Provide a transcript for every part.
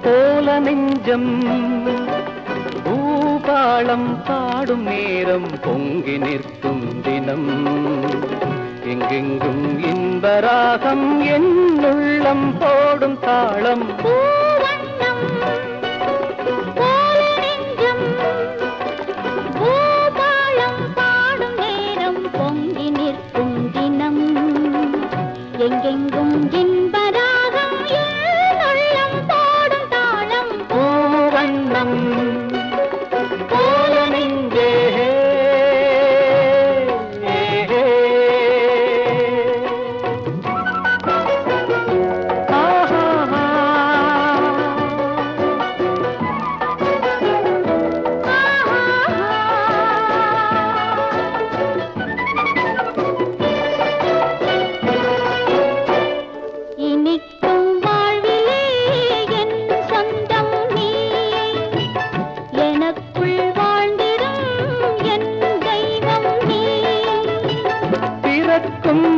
போல நெஞ்சம் பூபாளம் பாடும் நேரம் பொங்கி நிற்கும் தினம் எங்கெங்கும் இன்பராகம் என் உள்ளம் போடும் தாளம் எங்கெங்கும் இன்பராகம் உள்ளம் போடும் தாளம் பூவண்ணம் போல நெஞ்சே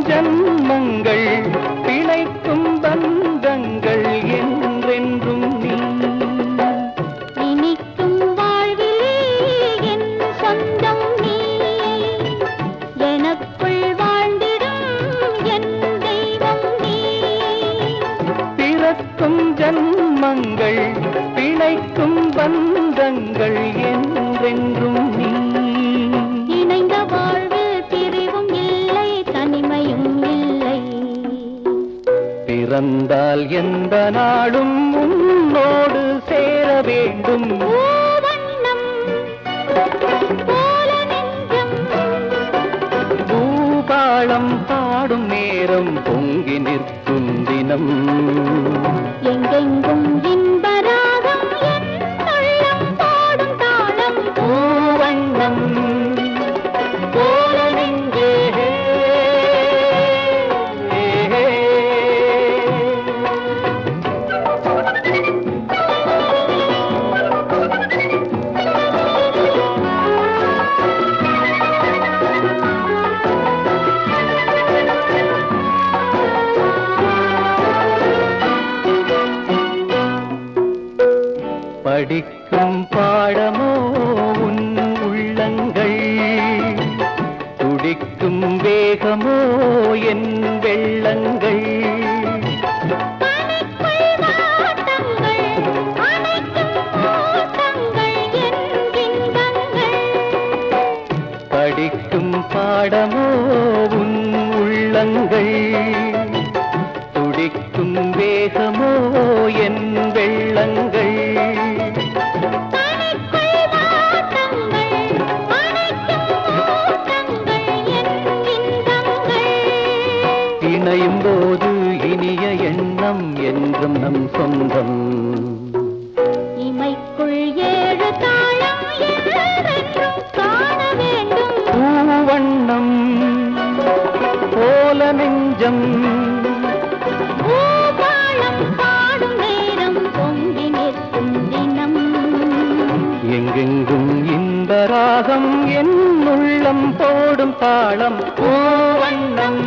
ஜன்மங்கள் பிழைக்கும் பந்தங்கள் என்றென்றும் நீ இனிக்கும் வாழ்விலே என் சொந்தம் நீ எனக்குள் வாழ்ந்திடும் என் தெய்வம் நீ பிறக்கும் ஜன்மங்கள் பிழைக்கும் பந்தங்கள் என்றென்றும் நீ இணைந்த வாழ்வில் பிரிவும் இல்லை தனிமையும் இல்லை பிறந்தால் எந்த நாடும் உன்னோடு சேர வேண்டும் பூவண்ணம் போல நெஞ்சம் பூபாளம் பாடும் நேரம் பொங்கி நிற்கும் தினம் எங்கெங்கும் இன்பராகம் என் உள்ளம் போடும் தாளம் பூவண்ணம் போல நெஞ்சே படிக்கும் பாடமோ உன் உள்ளங்கள் துடிக்கும் வேகமோ என் வெள்ளங்கள் படிக்கும் பாடமோ உன் உள்ளங்கள் துடிக்கும் வேகமோ என் வெள்ளங்கள் இணையும் போது இனிய எண்ணம் என்றும் நம் சொந்தம் இமைக்குள் ஏழு தாளம் என்றும் காண வேண்டும் பூவண்ணம் போல நெஞ்சம் பூபாளம் பாடும் நேரம் பொங்கி நிற்கும் தினம் எங்கெங்கும் இன்பராகம் என் உள்ளம் போடும் தாளம் பூவண்ணம்